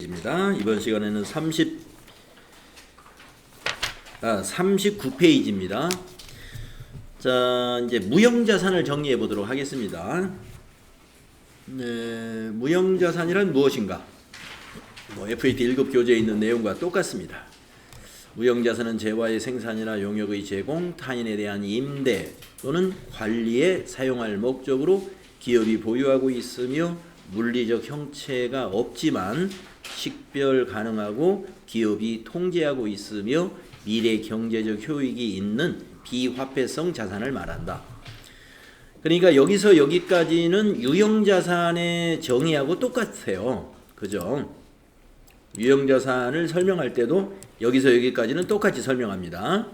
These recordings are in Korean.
입니다. 이번 시간에는 39페이지입니다. 자, 이제 무형자산을 정리해 보도록 하겠습니다. 네, 무형자산이란 무엇인가? FAT 1급 교재에 있는 내용과 똑같습니다. 무형자산은 재화의 생산이나 용역의 제공, 타인에 대한 임대 또는 관리에 사용할 목적으로 기업이 보유하고 있으며 물리적 형체가 없지만 식별 가능하고 기업이 통제하고 있으며 미래 경제적 효익이 있는 비화폐성 자산을 말한다. 그러니까 여기서 여기까지는 유형자산의 정의하고 똑같아요. 그죠? 유형자산을 설명할 때도 여기서 여기까지는 똑같이 설명합니다.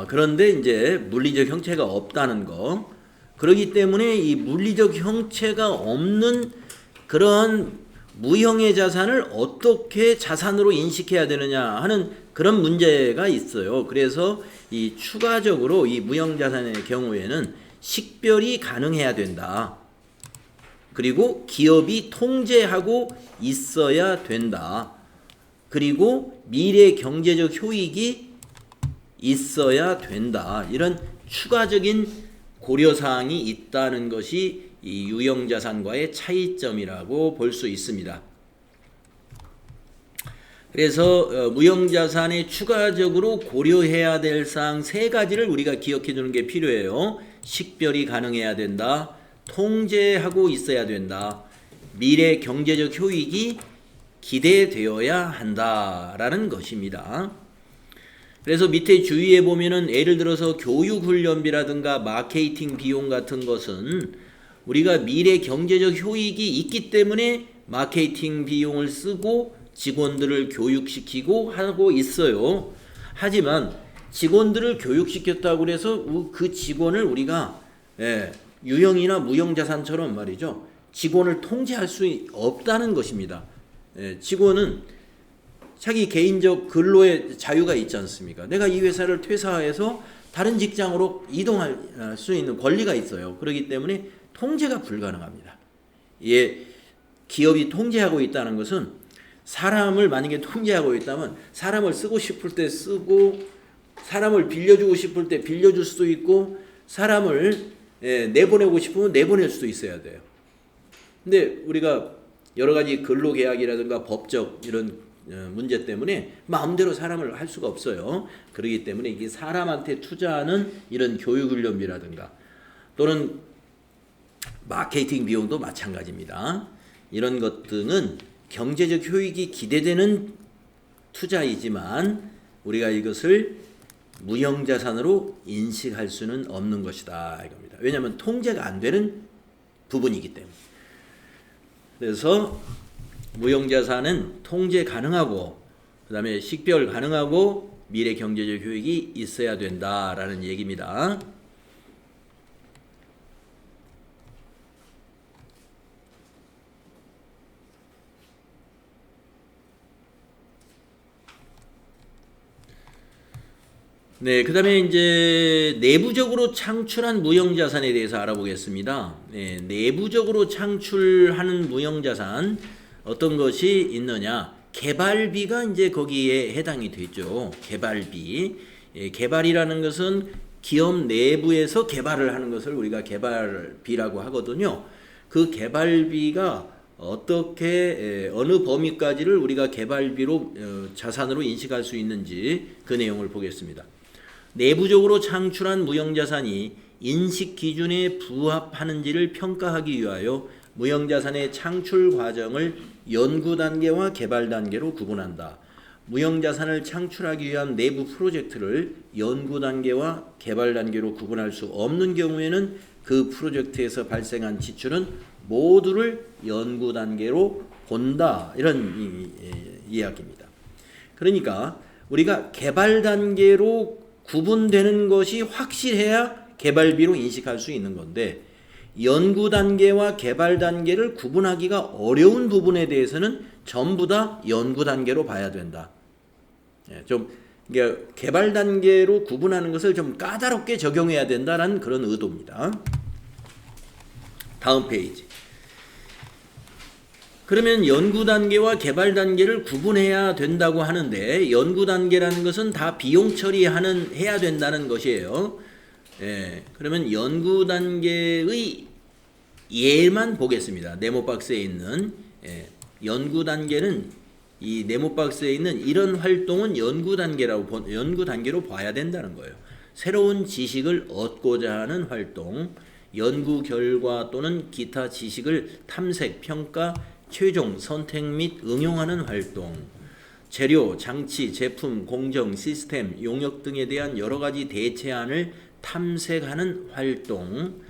그런데 이제 물리적 형체가 없다는 거. 그렇기 때문에 이 물리적 형체가 없는 그런 무형의 자산을 어떻게 자산으로 인식해야 되느냐 하는 그런 문제가 있어요. 그래서 이 추가적으로 이 무형자산의 경우에는 식별이 가능해야 된다. 그리고 기업이 통제하고 있어야 된다. 그리고 미래 경제적 효익이 있어야 된다. 이런 추가적인 고려사항이 있다는 것이 이 유형자산과의 차이점이라고 볼 수 있습니다. 그래서 무형자산에 추가적으로 고려해야 될 사항 세 가지를 우리가 기억해 두는 게 필요해요. 식별이 가능해야 된다. 통제하고 있어야 된다. 미래 경제적 효익이 기대되어야 한다라는 것입니다. 그래서 밑에 주위에 보면은 예를 들어서 교육훈련비라든가 마케팅 비용 같은 것은 우리가 미래 경제적 효익이 있기 때문에 마케팅 비용을 쓰고 직원들을 교육시키고 하고 있어요. 하지만 직원들을 교육시켰다고 해서 그 직원을 우리가 유형이나 무형자산처럼 말이죠. 직원을 통제할 수 없다는 것입니다. 직원은 자기 개인적 근로의 자유가 있지 않습니까? 내가 이 회사를 퇴사해서 다른 직장으로 이동할 수 있는 권리가 있어요. 그렇기 때문에 통제가 불가능합니다. 기업이 통제하고 있다는 것은 사람을 만약에 통제하고 있다면 사람을 쓰고 싶을 때 쓰고 사람을 빌려주고 싶을 때 빌려줄 수도 있고 사람을 내보내고 싶으면 내보낼 수도 있어야 돼요. 근데 우리가 여러 가지 근로계약이라든가 법적 이런 문제 때문에 마음대로 사람을 할 수가 없어요. 그렇기 때문에 이게 사람한테 투자하는 이런 교육훈련비라든가 또는 마케팅 비용도 마찬가지입니다. 이런 것 등은 경제적 효익이 기대되는 투자이지만 우리가 이것을 무형자산으로 인식할 수는 없는 것이다 이겁니다. 왜냐하면 통제가 안 되는 부분이기 때문에. 그래서 무형자산은 통제 가능하고 그 다음에 식별 가능하고 미래 경제적 효익이 있어야 된다라는 얘기입니다. 네, 그 다음에 이제 내부적으로 창출한 무형자산에 대해서 알아보겠습니다. 네, 내부적으로 창출하는 무형자산 어떤 것이 있느냐? 개발비가 이제 거기에 해당이 되죠. 개발비. 개발이라는 것은 기업 내부에서 개발을 하는 것을 우리가 개발비라고 하거든요. 그 개발비가 어떻게 어느 범위까지를 우리가 개발비로 자산으로 인식할 수 있는지 그 내용을 보겠습니다. 내부적으로 창출한 무형자산이 인식 기준에 부합하는지를 평가하기 위하여 무형자산의 창출 과정을 연구 단계와 개발 단계로 구분한다. 무형자산을 창출하기 위한 내부 프로젝트를 연구 단계와 개발 단계로 구분할 수 없는 경우에는 그 프로젝트에서 발생한 지출은 모두를 연구 단계로 본다. 이런 이야기입니다. 그러니까 우리가 개발 단계로 구분되는 것이 확실해야 개발비로 인식할 수 있는 건데 연구 단계와 개발 단계를 구분하기가 어려운 부분에 대해서는 전부 다 연구 단계로 봐야 된다. 좀 개발 단계로 구분하는 것을 좀 까다롭게 적용해야 된다는 그런 의도입니다. 다음 페이지. 그러면 연구 단계와 개발 단계를 구분해야 된다고 하는데 연구 단계라는 것은 다 비용 처리하는 해야 된다는 것이에요. 예, 그러면 연구 단계의 예만 보겠습니다. 네모 박스에 있는 연구 단계는 이 네모 박스에 있는 이런 활동은 연구 단계로 봐야 된다는 거예요. 새로운 지식을 얻고자 하는 활동, 연구 결과 또는 기타 지식을 탐색, 평가, 최종 선택 및 응용하는 활동, 재료, 장치, 제품, 공정, 시스템, 용역 등에 대한 여러 가지 대체안을 탐색하는 활동,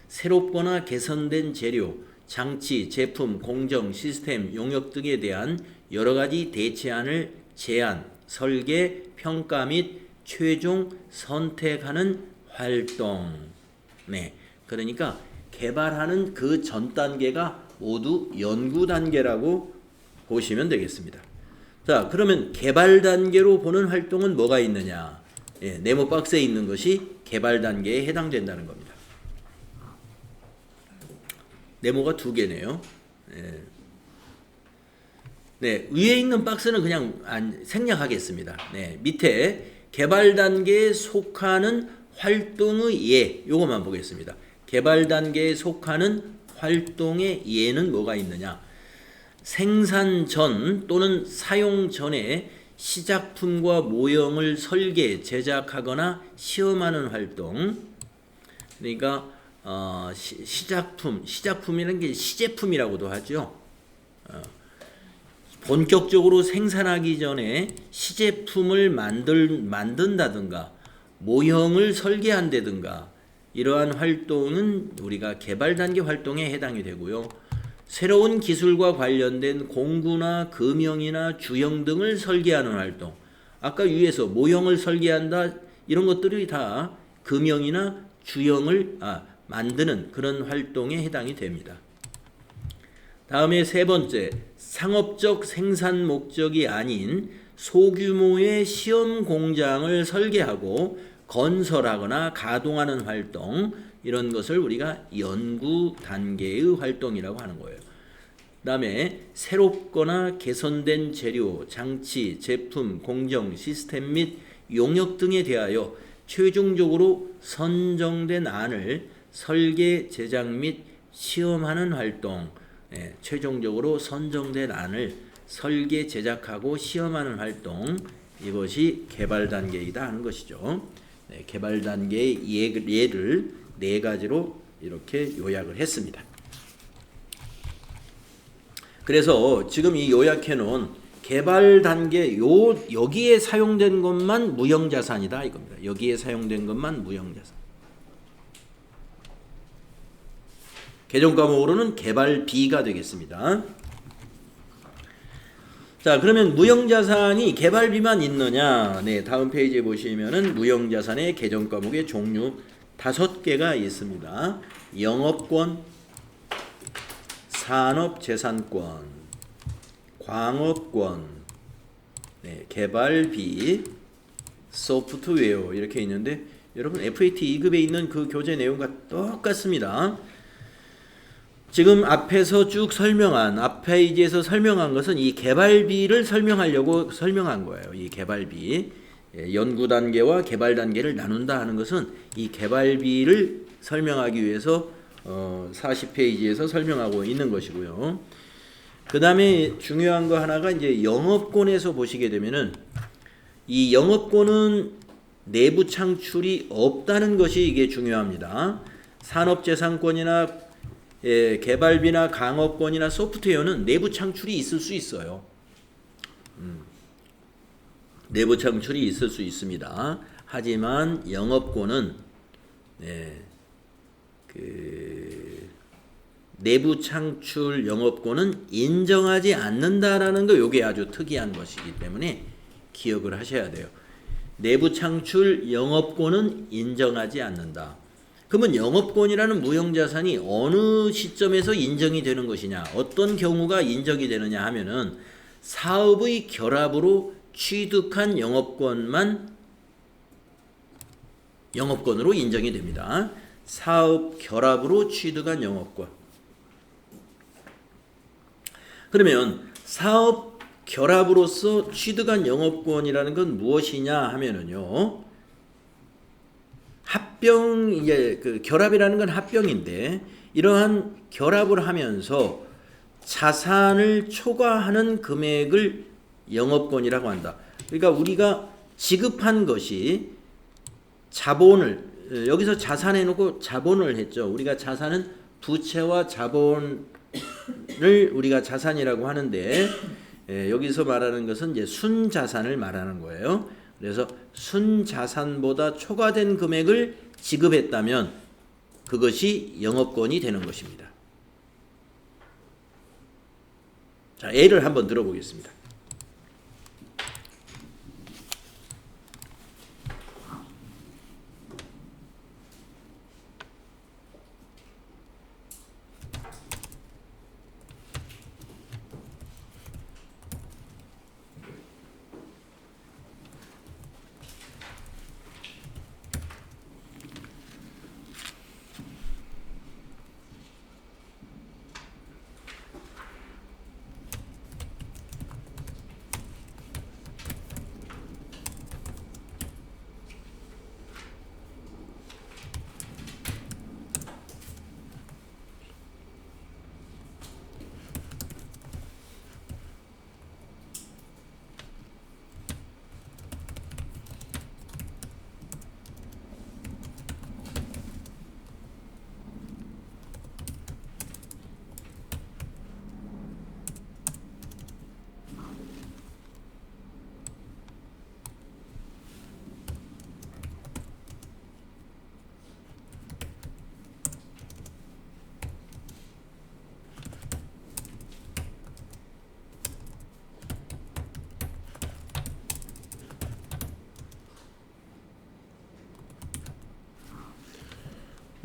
새롭거나 개선된 재료, 장치, 제품, 공정, 시스템, 용역 등에 대한 여러 가지 대체안을 제안, 설계, 평가 및 최종 선택하는 활동. 네, 그러니까 개발하는 그 전 단계가 모두 연구 단계라고 보시면 되겠습니다. 자, 그러면 개발 단계로 보는 활동은 뭐가 있느냐? 네모 박스에 있는 것이 개발 단계에 해당된다는 겁니다. 네모가 두 개네요. 네, 위에 있는 박스는 그냥 생략하겠습니다. 네, 밑에 개발 단계에 속하는 활동의 예, 요것만 보겠습니다. 개발 단계에 속하는 활동의 예는 뭐가 있느냐? 생산 전 또는 사용 전에 시작품과 모형을 설계, 제작하거나 시험하는 활동. 그러니까 시작품이라는 게 시제품이라고도 하죠. 본격적으로 생산하기 전에 시제품을 만든다든가 모형을 설계한다든가 이러한 활동은 우리가 개발 단계 활동에 해당이 되고요. 새로운 기술과 관련된 공구나 금형이나 주형 등을 설계하는 활동. 아까 위에서 모형을 설계한다 이런 것들이 다 금형이나 주형을 만드는 그런 활동에 해당이 됩니다. 다음에 세 번째, 상업적 생산 목적이 아닌 소규모의 시험 공장을 설계하고 건설하거나 가동하는 활동, 이런 것을 우리가 연구 단계의 활동이라고 하는 거예요. 그 다음에 새롭거나 개선된 재료, 장치, 제품, 공정, 시스템 및 용역 등에 대하여 최종적으로 선정된 안을 설계, 제작 및 시험하는 활동, 최종적으로 선정된 안을 설계, 제작하고 시험하는 활동, 이것이 개발 단계이다 하는 것이죠. 개발 단계의 예를 네 가지로 이렇게 요약을 했습니다. 그래서 지금 이 요약해 놓은 개발 단계 여기에 사용된 것만 무형자산이다 이겁니다. 여기에 사용된 것만 무형자산. 개정 과목으로는 개발비가 되겠습니다. 자, 그러면 무형자산이 개발비만 있느냐? 네, 다음 페이지에 보시면은 무형자산의 개정 과목의 종류 5개가 있습니다. 영업권, 산업재산권, 광업권, 네, 개발비, 소프트웨어 이렇게 있는데 여러분 FAT 2급에 있는 그 교재 내용과 똑같습니다. 지금 앞에서 쭉 앞 페이지에서 설명한 것은 이 개발비를 설명하려고 설명한 거예요. 이 개발비. 연구 단계와 개발 단계를 나눈다 하는 것은 이 개발비를 설명하기 위해서 40페이지에서 설명하고 있는 것이고요. 그 다음에 중요한 거 하나가 이제 영업권에서 보시게 되면은 이 영업권은 내부 창출이 없다는 것이 이게 중요합니다. 산업재산권이나 개발비나 강업권이나 소프트웨어는 내부 창출이 있을 수 있어요. 내부 창출이 있을 수 있습니다. 하지만 영업권은 내부 창출 영업권은 인정하지 않는다라는 거, 요게 아주 특이한 것이기 때문에 기억을 하셔야 돼요. 내부 창출 영업권은 인정하지 않는다. 그러면 영업권이라는 무형자산이 어느 시점에서 인정이 되는 것이냐, 어떤 경우가 인정이 되느냐 하면은 사업의 결합으로 취득한 영업권으로 인정이 됩니다. 사업 결합으로 취득한 영업권. 그러면 사업 결합으로서 취득한 영업권이라는 건 무엇이냐 하면은요. 합병 이제 그 결합이라는 건 합병인데 이러한 결합을 하면서 자산을 초과하는 금액을 영업권이라고 한다. 그러니까 우리가 지급한 것이 자본을 여기서 자산해 놓고 자본을 했죠. 우리가 자산은 부채와 자본을 우리가 자산이라고 하는데 여기서 말하는 것은 이제 순자산을 말하는 거예요. 그래서 순자산보다 초과된 금액을 지급했다면 그것이 영업권이 되는 것입니다. 자, 예를 한번 들어보겠습니다.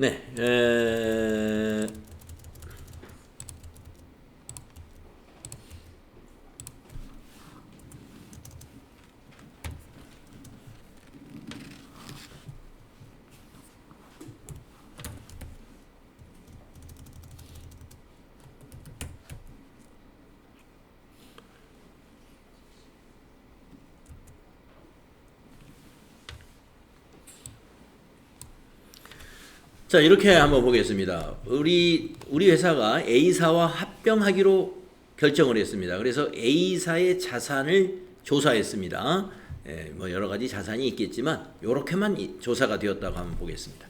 네, 자, 이렇게 한번 보겠습니다. 우리 회사가 A사와 합병하기로 결정을 했습니다. 그래서 A사의 자산을 조사했습니다. 뭐 여러 가지 자산이 있겠지만 이렇게만 조사가 되었다고 한번 보겠습니다.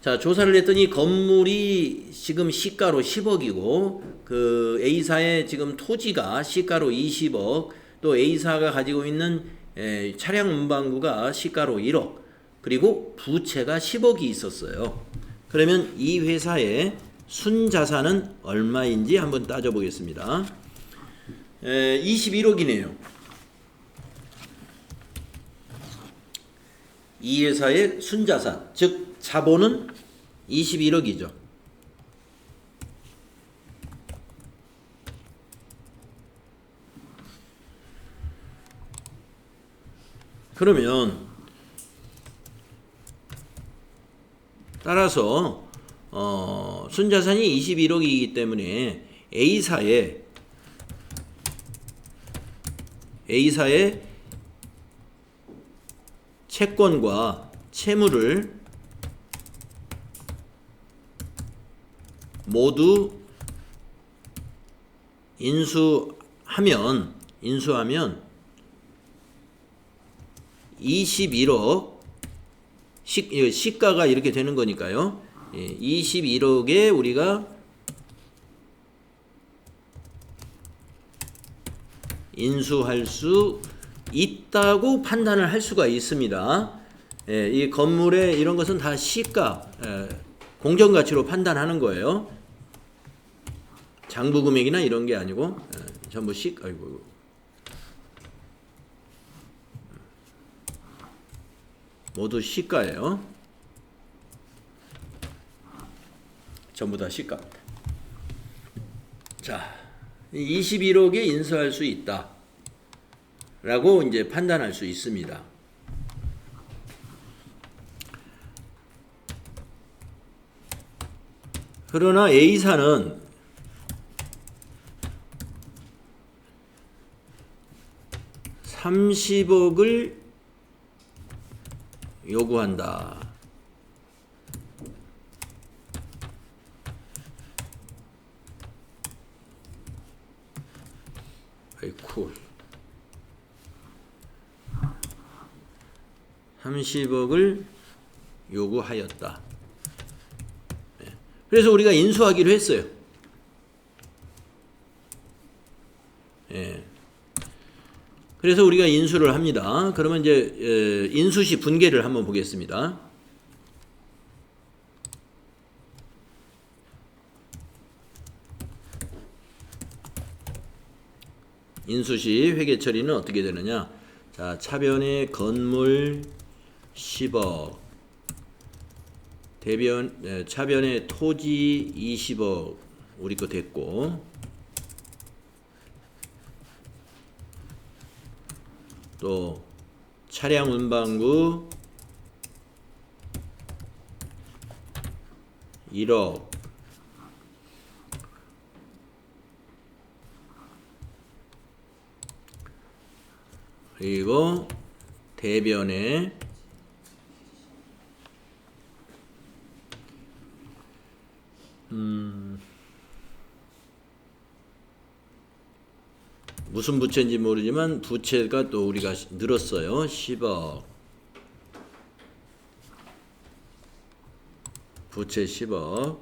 자, 조사를 했더니 건물이 지금 시가로 10억이고 그 A사의 지금 토지가 시가로 20억, 또 A사가 가지고 있는 차량 운반구가 시가로 1억, 그리고 부채가 10억이 있었어요. 그러면 이 회사의 순자산은 얼마인지 한번 따져보겠습니다. 21억이네요. 이 회사의 순자산, 즉 자본은 21억이죠. 그러면 따라서 순자산이 21억이기 때문에 A사의 채권과 채무를 모두 인수하면 21억, 시가가 이렇게 되는 거니까요. 21억에 우리가 인수할 수 있다고 판단을 할 수가 있습니다. 이 건물의 이런 것은 다 시가, 공정가치로 판단하는 거예요. 장부금액이나 이런 게 아니고 전부 모두 시가예요. 전부 다 시가입니다. 자, 21억에 인수할 수 있다 라고 이제 판단할 수 있습니다. 그러나 A사는 30억을 요구한다. 아이쿠. 30억을 요구하였다. 그래서 우리가 인수하기로 했어요. 그래서 우리가 인수를 합니다. 그러면 이제 인수시 분계를 한번 보겠습니다. 인수시 회계 처리는 어떻게 되느냐? 자, 차변의 건물 10억, 차변의 토지 20억 우리 거 됐고, 또 차량 운반구 1억, 그리고 대변에 무슨 부채인지 모르지만 부채가 또 우리가 늘었어요. 10억. 부채 10억.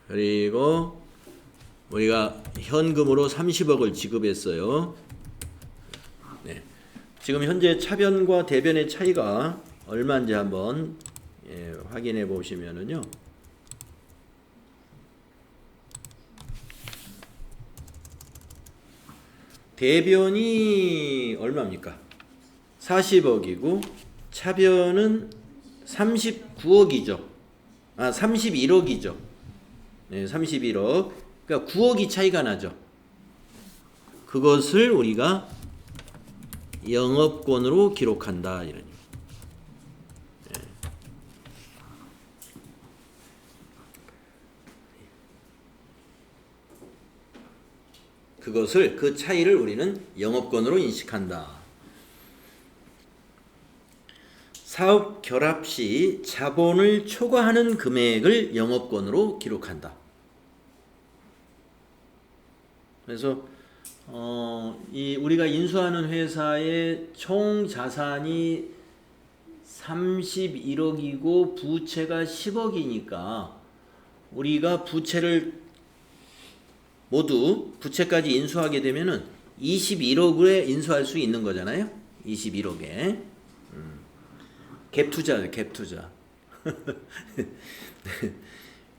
그리고 우리가 현금으로 30억을 지급했어요. 네. 지금 현재 차변과 대변의 차이가 얼마인지 한번 확인해 보시면은요. 대변이 얼마입니까? 40억이고 차변은 39억이죠. 31억이죠. 네, 31억. 그러니까 9억이 차이가 나죠. 그것을 우리가 영업권으로 기록한다. 이런. 네. 그것을 그 차이를 우리는 영업권으로 인식한다. 사업 결합 시 자본을 초과하는 금액을 영업권으로 기록한다. 그래서 우리가 인수하는 회사의 총 자산이 31억이고 부채가 10억이니까 우리가 부채를 모두 부채까지 인수하게 되면은 21억에 인수할 수 있는 거잖아요. 21억에. 갭 투자죠, 갭 투자.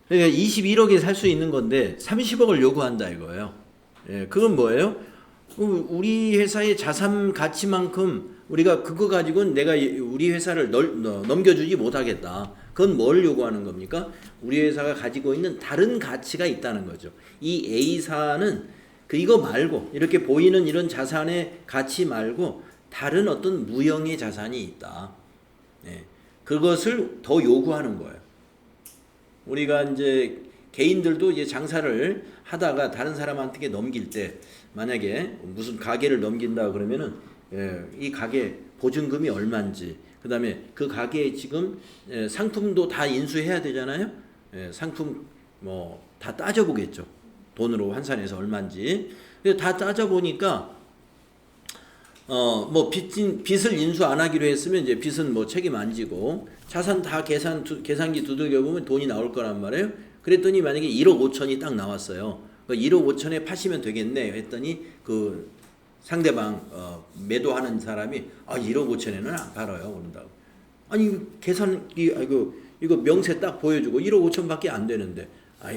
그러니까 21억에 살 수 있는 건데 30억을 요구한다 이거예요. 예, 그건 뭐예요? 우리 회사의 자산 가치만큼 우리가 그거 가지고는 내가 우리 회사를 넘겨주지 못하겠다. 그건 뭘 요구하는 겁니까? 우리 회사가 가지고 있는 다른 가치가 있다는 거죠. 이 A사는 이거 말고 이렇게 보이는 이런 자산의 가치 말고 다른 어떤 무형의 자산이 있다. 네. 그것을 더 요구하는 거예요. 우리가 이제 개인들도 이제 장사를 하다가 다른 사람한테 넘길 때 만약에 무슨 가게를 넘긴다 그러면은 이 가게 보증금이 얼마인지 그 다음에 그 가게에 지금 상품도 다 인수해야 되잖아요. 상품 뭐 다 따져보겠죠. 돈으로 환산해서 얼마인지. 다 따져보니까 뭐 빚을 인수 안 하기로 했으면 이제 빚은 뭐 책임 안 지고 자산 다 계산기 두들겨 보면 돈이 나올 거란 말이에요. 그랬더니 만약에 1억 5천이 딱 나왔어요. 1억 5천에 파시면 되겠네 했더니 그 상대방 매도하는 사람이 1억 5천에는 안 팔아요. 그런다고. 아니 계산기 이거 명세 딱 보여주고 1억 5천밖에 안 되는데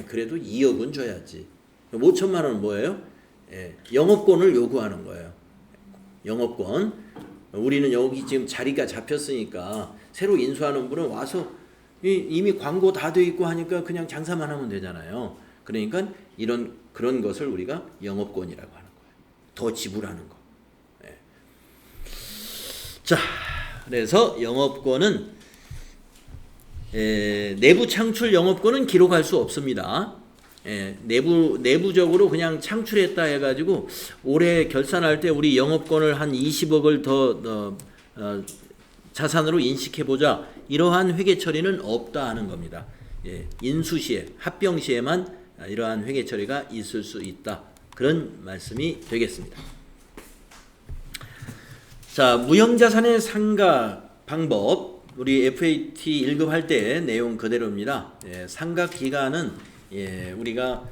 그래도 2억은 줘야지. 5천만 원은 뭐예요? 영업권을 요구하는 거예요. 영업권. 우리는 여기 지금 자리가 잡혔으니까 새로 인수하는 분은 와서 이미 광고 다 돼 있고 하니까 그냥 장사만 하면 되잖아요. 그러니까 그런 것을 우리가 영업권이라고 하는 거예요. 더 지불하는 거. 자, 그래서 영업권은 내부 창출 영업권은 기록할 수 없습니다. 내부적으로 그냥 창출했다 해가지고 올해 결산할 때 우리 영업권을 한 20억을 더 자산으로 인식해보자, 이러한 회계 처리는 없다 하는 겁니다. 인수시에, 합병 시에만 이러한 회계 처리가 있을 수 있다, 그런 말씀이 되겠습니다. 자, 무형자산의 상각 방법, 우리 FAT 1급 할 때 내용 그대로입니다. 상각 기간은 우리가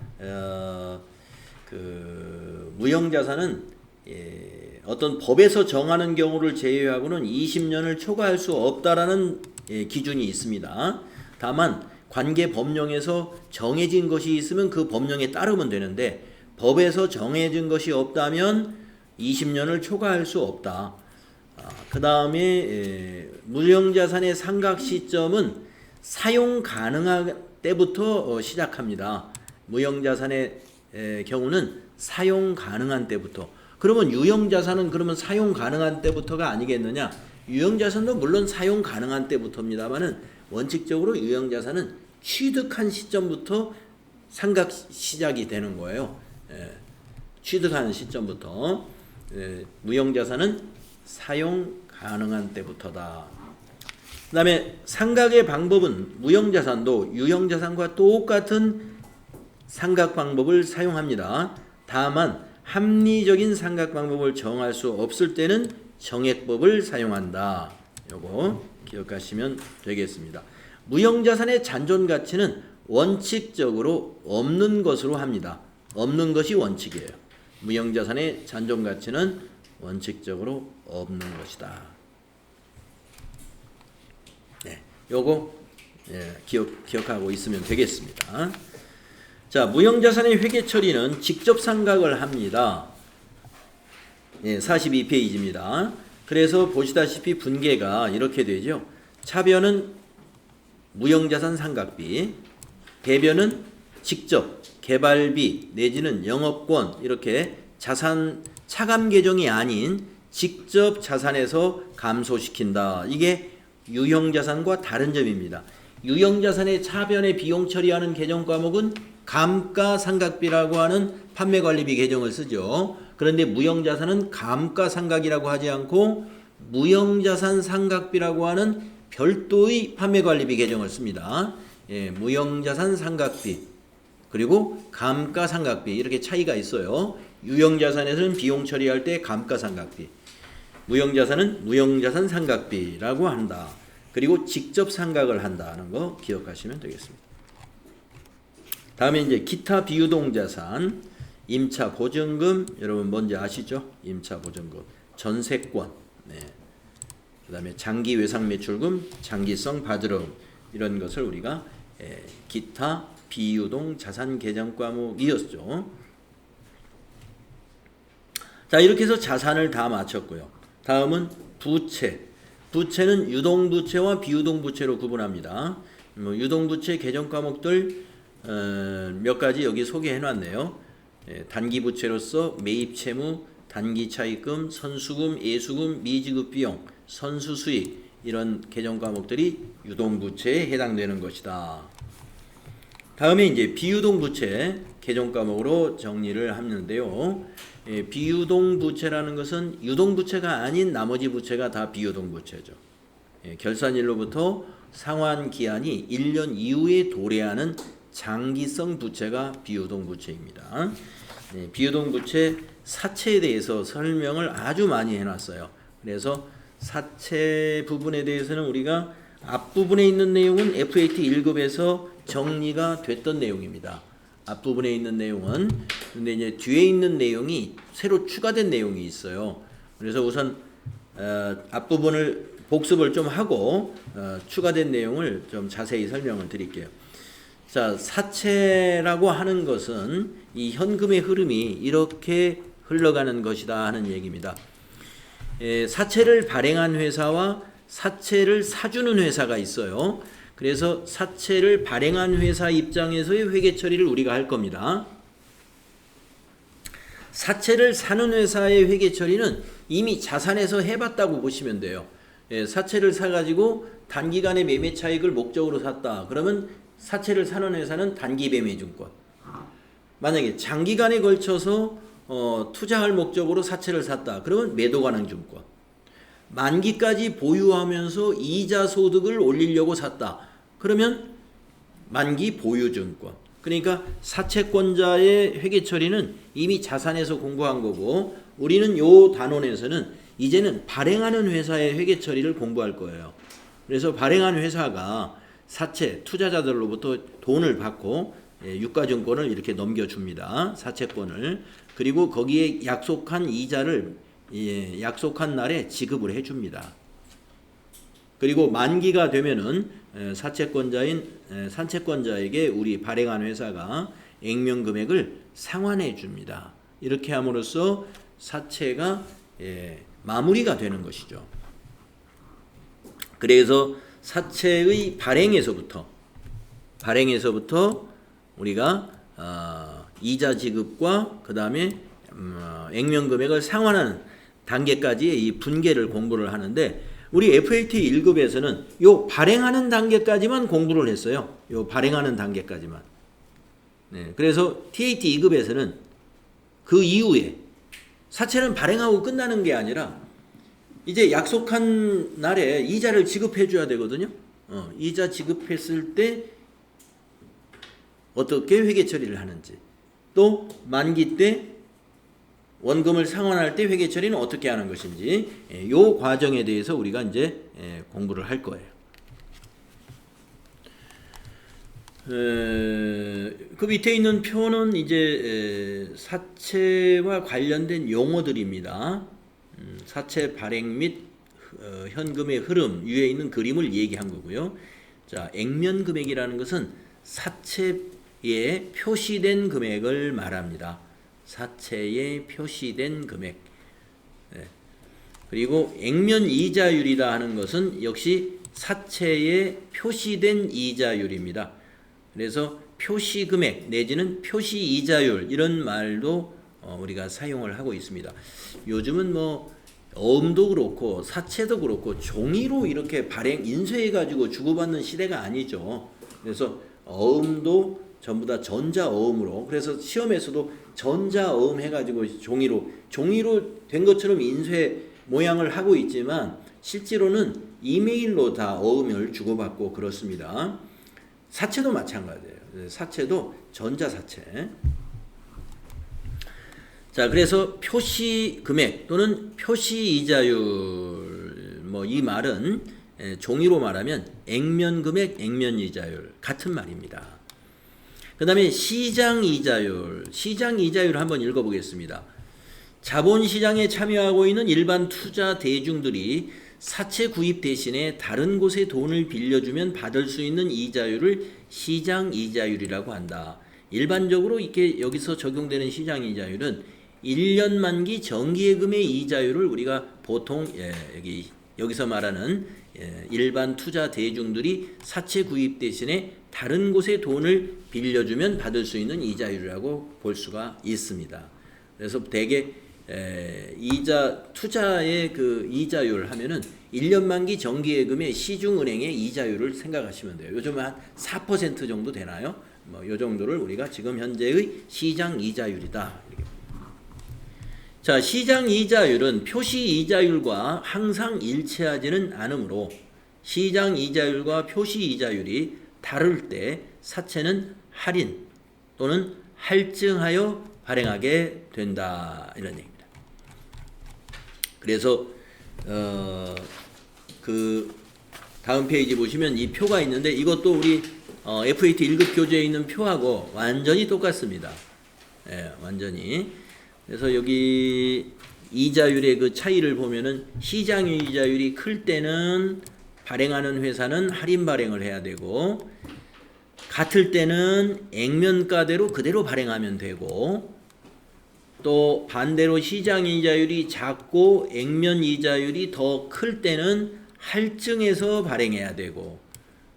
무형자산은 어떤 법에서 정하는 경우를 제외하고는 20년을 초과할 수 없다라는 기준이 있습니다. 다만 관계 법령에서 정해진 것이 있으면 그 법령에 따르면 되는데, 법에서 정해진 것이 없다면 20년을 초과할 수 없다. 그 다음에 무형자산의 상각 시점은 사용 가능한 때부터 시작합니다. 무형자산의 경우는 사용 가능한 때부터. 그러면 유형자산은 그러면 사용 가능한 때부터가 아니겠느냐? 유형자산도 물론 사용 가능한 때부터입니다만은 원칙적으로 유형자산은 취득한 시점부터 상각 시작이 되는 거예요. 취득한 시점부터. 무형자산은 사용 가능한 때부터다. 그 다음에 상각의 방법은 무형자산도 유형자산과 똑같은 상각 방법을 사용합니다. 다만 합리적인 상각 방법을 정할 수 없을 때는 정액법을 사용한다. 요거 기억하시면 되겠습니다. 무형자산의 잔존 가치는 원칙적으로 없는 것으로 합니다. 없는 것이 원칙이에요. 무형자산의 잔존 가치는 원칙적으로 없는 것이다. 요거 기억하고 있으면 되겠습니다. 자, 무형자산의 회계 처리는 직접 상각을 합니다. 42페이지입니다. 그래서 보시다시피 분계가 이렇게 되죠. 차변은 무형자산 상각비, 배변은 직접 개발비 내지는 영업권, 이렇게 자산 차감 계정이 아닌 직접 자산에서 감소시킨다. 이게 유형자산과 다른 점입니다. 유형자산의 차변의 비용 처리하는 계정 과목은 감가상각비라고 하는 판매관리비 계정을 쓰죠. 그런데 무형자산은 감가상각이라고 하지 않고 무형자산 상각비라고 하는 별도의 판매관리비 계정을 씁니다. 무형자산 상각비 그리고 감가상각비, 이렇게 차이가 있어요. 유형자산에서는 비용 처리할 때 감가상각비, 무형자산은 무형자산 상각비라고 한다. 그리고 직접 상각을 한다는 거 기억하시면 되겠습니다. 다음에 이제 기타 비유동자산, 임차 보증금, 여러분 뭔지 아시죠? 임차 보증금, 전세권, 그 다음에 장기 외상 매출금, 장기성 바드름, 이런 것을 우리가 기타 비유동 자산 계정 과목이었죠. 자, 이렇게 해서 자산을 다 마쳤고요. 다음은 부채. 부채는 유동부채와 비유동부채로 구분합니다. 유동부채 계정 과목들 몇 가지 여기 소개해 놨네요. 단기부채로서 매입채무, 단기차입금, 선수금, 예수금, 미지급비용, 선수수익, 이런 계정 과목들이 유동부채에 해당되는 것이다. 다음에 이제 비유동부채 계정 과목으로 정리를 하는데요. 비유동부채라는 것은 유동부채가 아닌 나머지 부채가 다 비유동부채죠. 결산일로부터 상환기한이 1년 이후에 도래하는 장기성 부채가 비유동부채입니다. 비유동부채 사채에 대해서 설명을 아주 많이 해놨어요. 그래서 사채 부분에 대해서는 우리가 앞부분에 있는 내용은 FAT 1급에서 정리가 됐던 내용입니다. 앞부분에 있는 내용은. 근데 이제 뒤에 있는 내용이 새로 추가된 내용이 있어요. 그래서 우선 앞부분을 복습을 좀 하고 추가된 내용을 좀 자세히 설명을 드릴게요. 자, 사채라고 하는 것은 이 현금의 흐름이 이렇게 흘러가는 것이다 하는 얘기입니다. 사채를 발행한 회사와 사채를 사주는 회사가 있어요. 그래서 사채를 발행한 회사 입장에서의 회계 처리를 우리가 할 겁니다. 사채를 사는 회사의 회계 처리는 이미 자산에서 해봤다고 보시면 돼요. 사채를 사가지고 단기간의 매매 차익을 목적으로 샀다. 그러면 사채를 사는 회사는 단기 매매증권. 만약에 장기간에 걸쳐서 투자할 목적으로 사채를 샀다. 그러면 매도 가능 증권. 만기까지 보유하면서 이자 소득을 올리려고 샀다. 그러면 만기 보유 증권. 그러니까 사채권자의 회계 처리는 이미 자산에서 공부한 거고, 우리는 요 단원에서는 이제는 발행하는 회사의 회계 처리를 공부할 거예요. 그래서 발행하는 회사가 사채 투자자들로부터 돈을 받고 유가증권을 이렇게 넘겨줍니다. 사채권을. 그리고 거기에 약속한 이자를 약속한 날에 지급을 해줍니다. 그리고 만기가 되면은 사채권자에게 우리 발행한 회사가 액면 금액을 상환해 줍니다. 이렇게 함으로써 사채가 마무리가 되는 것이죠. 그래서 사채의 발행에서부터 우리가 이자 지급과 그 다음에 액면 금액을 상환하는 단계까지의 이 분계를 공부를 하는데, 우리 FAT 1급에서는 요 발행하는 단계까지만 공부를 했어요. 요 발행하는 단계까지만. 네, 그래서 TAT 2급에서는 그 이후에 사채는 발행하고 끝나는 게 아니라 이제 약속한 날에 이자를 지급해 줘야 되거든요. 이자 지급했을 때 어떻게 회계 처리를 하는지, 또 만기 때 원금을 상환할 때 회계 처리는 어떻게 하는 것인지, 이 과정에 대해서 우리가 이제 공부를 할 거예요. 그 밑에 있는 표는 이제 사채와 관련된 용어들입니다. 사채 발행 및 현금의 흐름 위에 있는 그림을 얘기한 거고요. 자, 액면 금액이라는 것은 사채에 표시된 금액을 말합니다. 사채에 표시된 금액. 그리고 액면 이자율이다 하는 것은 역시 사채에 표시된 이자율입니다. 그래서 표시 금액 내지는 표시 이자율, 이런 말도 우리가 사용을 하고 있습니다. 요즘은 뭐 어음도 그렇고 사채도 그렇고 종이로 이렇게 발행 인쇄해 가지고 주고받는 시대가 아니죠. 그래서 어음도 전부 다 전자어음으로, 그래서 시험에서도 전자어음 해가지고 종이로 된 것처럼 인쇄 모양을 하고 있지만 실제로는 이메일로 다 어음을 주고받고 그렇습니다. 사채도 마찬가지예요. 사채도 전자사채. 자, 그래서 표시 금액 또는 표시 이자율, 뭐 이 말은 종이로 말하면 액면 금액, 액면 이자율 같은 말입니다. 그 다음에 시장 이자율 한번 읽어보겠습니다. 자본시장에 참여하고 있는 일반 투자 대중들이 사채 구입 대신에 다른 곳에 돈을 빌려주면 받을 수 있는 이자율을 시장 이자율이라고 한다. 일반적으로 이렇게 여기서 적용되는 시장 이자율은 1년 만기 정기예금의 이자율을 우리가 보통 여기서 말하는 일반 투자 대중들이 사채 구입 대신에 다른 곳에 돈을 빌려주면 받을 수 있는 이자율이라고 볼 수가 있습니다. 그래서 대개 투자의 그 이자율 하면은 1년 만기 정기예금의 시중은행의 이자율을 생각하시면 돼요. 요즘 한 4% 정도 되나요? 뭐 요 정도를 우리가 지금 현재의 시장 이자율이다. 자, 시장 이자율은 표시 이자율과 항상 일치하지는 않으므로 시장 이자율과 표시 이자율이 다를 때 사채는 할인 또는 할증하여 발행하게 된다, 이런 얘기입니다. 그래서 그 다음 페이지 보시면 이 표가 있는데, 이것도 우리 FAT 1급 교재에 있는 표하고 완전히 똑같습니다. 완전히. 그래서 여기 이자율의 그 차이를 보면은 시장 이자율이 클 때는 발행하는 회사는 할인 발행을 해야 되고, 같을 때는 액면가대로 그대로 발행하면 되고, 또 반대로 시장 이자율이 작고 액면 이자율이 더 클 때는 할증해서 발행해야 되고,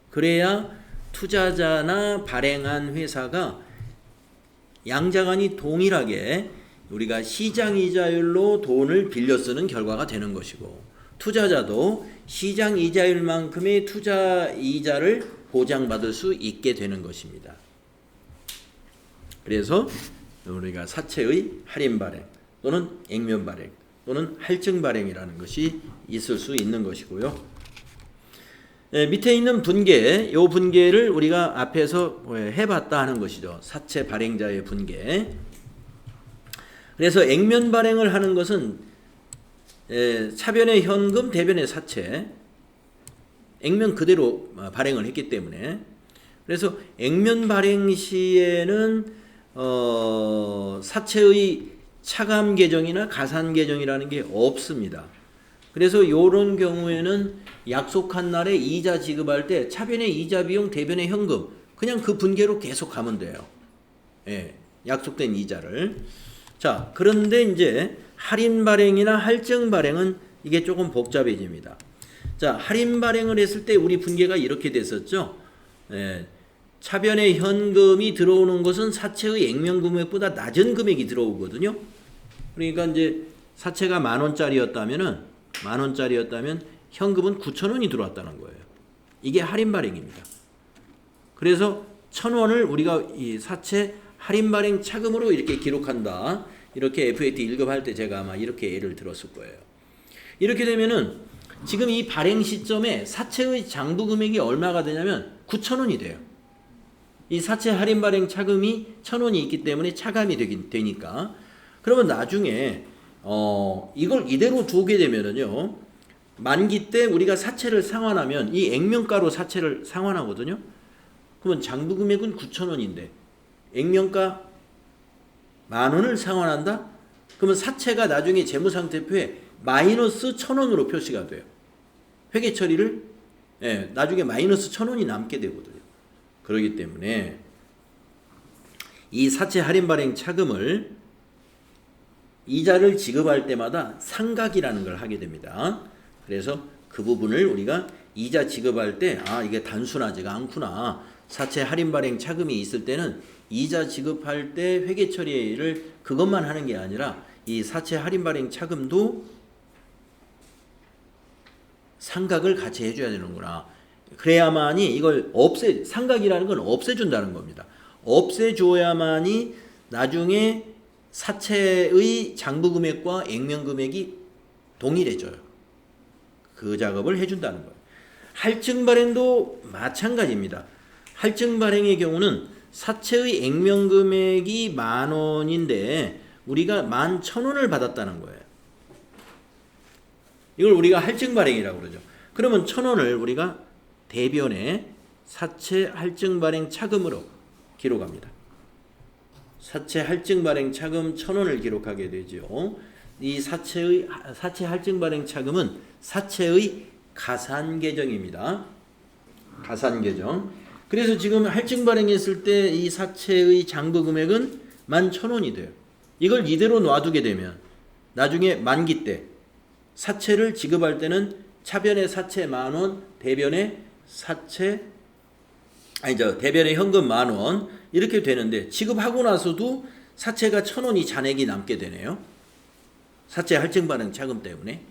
그래야 투자자나 발행한 회사가 양자간이 동일하게 우리가 시장 이자율로 돈을 빌려 쓰는 결과가 되는 것이고, 투자자도 시장 이자율만큼의 투자 이자를 보장받을 수 있게 되는 것입니다. 그래서 우리가 사채의 할인 발행 또는 액면 발행 또는 할증 발행이라는 것이 있을 수 있는 것이고요. 밑에 있는 분계, 이 분계를 우리가 앞에서 해봤다 하는 것이죠. 사채 발행자의 분계. 그래서 액면 발행을 하는 것은 차변의 현금, 대변의 사채, 액면 그대로 발행을 했기 때문에, 그래서 액면 발행 시에는 사채의 차감 계정이나 가산 계정이라는 게 없습니다. 그래서 이런 경우에는 약속한 날에 이자 지급할 때 차변의 이자 비용, 대변의 현금 그냥 그 분계로 계속 가면 돼요. 예, 약속된 이자를. 자, 그런데 이제 할인 발행이나 할증 발행은 이게 조금 복잡해집니다. 자, 할인 발행을 했을 때 우리 분계가 이렇게 됐었죠. 예, 차변의 현금이 들어오는 것은 사채의 액면 금액보다 낮은 금액이 들어오거든요. 그러니까 이제 사채가 10,000원짜리였다면 현금은 9,000원이 들어왔다는 거예요. 이게 할인 발행입니다. 그래서 1,000원을 우리가 이 사채 할인 발행 차금으로 이렇게 기록한다. 이렇게 FAT 1급 할 때 제가 아마 이렇게 예를 들었을 거예요. 이렇게 되면은 지금 이 발행 시점에 사채의 장부 금액이 얼마가 되냐면 9,000원이 돼요. 이 사채 할인 발행 차금이 1,000원이 있기 때문에 차감이 되니까. 그러면 나중에 이걸 이대로 두게 되면은요, 만기 때 우리가 사채를 상환하면 이 액면가로 사채를 상환하거든요. 그러면 장부 금액은 9,000원인데 액면가 10,000원을 상환한다? 그러면 사채가 나중에 재무상태표에 마이너스 1,000원으로 표시가 돼요. 회계 처리를 나중에 마이너스 1,000원이 남게 되거든요. 그렇기 때문에 이 사채 할인 발행 차금을 이자를 지급할 때마다 상각이라는 걸 하게 됩니다. 그래서 그 부분을 우리가 이자 지급할 때 이게 단순하지가 않구나. 사채 할인 발행 차금이 있을 때는 이자 지급할 때 회계 처리를 그것만 하는 게 아니라 이 사채 할인 발행 차금도 상각을 같이 해줘야 되는구나. 그래야만이 이걸 상각이라는 건 없애준다는 겁니다. 없애줘야만이 나중에 사채의 장부 금액과 액면 금액이 동일해져요. 그 작업을 해준다는 거예요. 할증 발행도 마찬가지입니다. 할증 발행의 경우는 사채의 액면 금액이 10,000원인데 우리가 11,000원을 받았다는 거예요. 이걸 우리가 할증 발행이라고 그러죠. 그러면 1,000원을 우리가 대변에 사채 할증 발행 차금으로 기록합니다. 사채 할증 발행 차금 1,000원을 기록하게 되죠. 이 사채 할증 발행 차금은 사채의 가산 계정입니다. 가산 계정. 그래서 지금 할증 발행했을 때 이 사채의 장부 금액은 11,000원이 돼요. 이걸 이대로 놔두게 되면 나중에 만기 때 사채를 지급할 때는 차변의 사채 10,000원, 대변의 대변의 현금 10,000원 이렇게 되는데 지급하고 나서도 사채가 1,000원이 잔액이 남게 되네요. 사채 할증 발행 차금 때문에.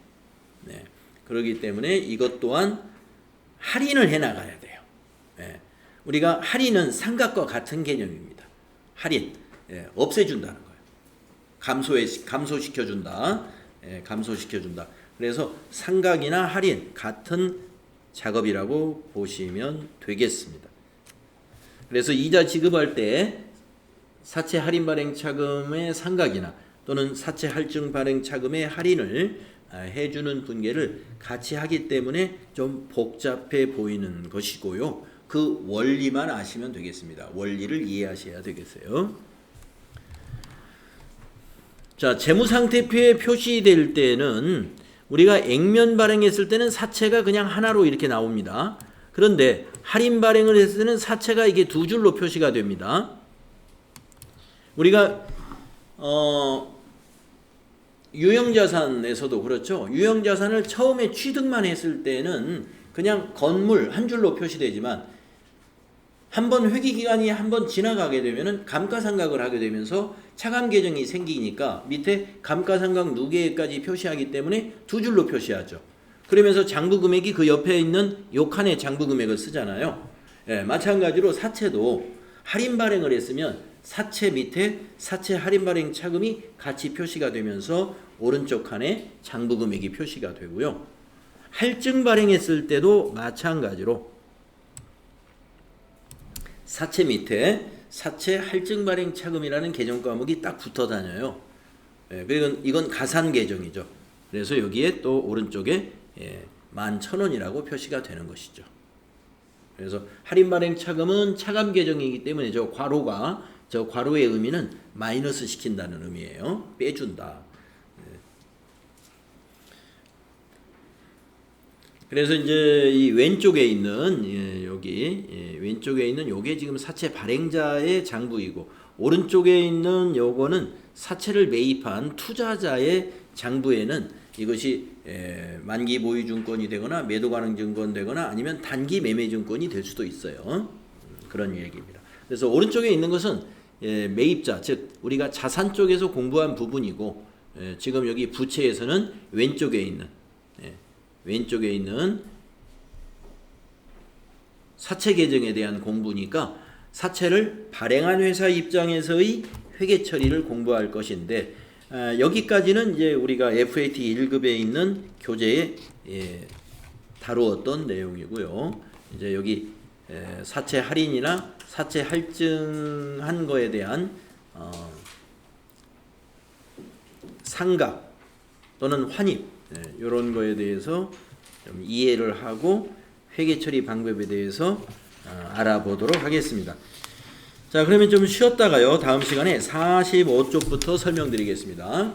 네. 그렇기 때문에 이것 또한 할인을 해 나가야 돼요. 네. 우리가 할인은 상각과 같은 개념입니다. 할인, 없애준다는 거예요. 감소시켜준다. 감소시켜준다. 그래서 상각이나 할인 같은 작업이라고 보시면 되겠습니다. 그래서 이자 지급할 때 사채 할인 발행 차금의 상각이나 또는 사채 할증 발행 차금의 할인을 해주는 분계를 같이 하기 때문에 좀 복잡해 보이는 것이고요. 그 원리만 아시면 되겠습니다. 원리를 이해하셔야 되겠어요. 자, 재무상태표에 표시될 때는 우리가 액면 발행했을 때는 사채가 그냥 하나로 이렇게 나옵니다. 그런데 할인 발행을 했을 때는 사채가 이게 두 줄로 표시가 됩니다. 우리가 유형자산에서도 그렇죠. 유형자산을 처음에 취득만 했을 때는 그냥 건물 한 줄로 표시되지만 한번 회기기간이 한번 지나가게 되면은 감가상각을 하게 되면서 차감 계정이 생기니까 밑에 감가상각 누계까지 표시하기 때문에 두 줄로 표시하죠. 그러면서 장부금액이 그 옆에 있는 요 칸에 장부금액을 쓰잖아요. 마찬가지로 사채도 할인 발행을 했으면 사채 밑에 사채 할인 발행 차금이 같이 표시가 되면서 오른쪽 칸에 장부 금액이 표시가 되고요. 할증 발행했을 때도 마찬가지로 사채 밑에 사채 할증 발행 차금이라는 계정 과목이 딱 붙어 다녀요. 그리고 이건 가산 계정이죠. 그래서 여기에 또 오른쪽에 11,000원이라고 표시가 되는 것이죠. 그래서 할인 발행 차금은 차감 계정이기 때문에 저 괄호의 의미는 마이너스 시킨다는 의미예요. 빼준다. 그래서 이제 이 왼쪽에 있는 여기 왼쪽에 있는 요게 지금 사채 발행자의 장부이고 오른쪽에 있는 요거는 사채를 매입한 투자자의 장부에는 이것이 만기 보유 증권이 되거나 매도 가능 증권 되거나 아니면 단기 매매 증권이 될 수도 있어요. 그런 얘기입니다. 그래서 오른쪽에 있는 것은 매입자, 즉 우리가 자산 쪽에서 공부한 부분이고 지금 여기 부채에서는 왼쪽에 있는 사채 계정에 대한 공부니까 사채를 발행한 회사 입장에서의 회계 처리를 공부할 것인데 여기까지는 이제 우리가 FAT 1급에 있는 교재에 다루었던 내용이고요. 이제 여기 사채 할인이나 사채 할증한 거에 대한 상각 또는 환입 이런 거에 대해서 좀 이해를 하고 회계 처리 방법에 대해서 알아보도록 하겠습니다. 자, 그러면 좀 쉬었다가요. 다음 시간에 45쪽부터 설명드리겠습니다.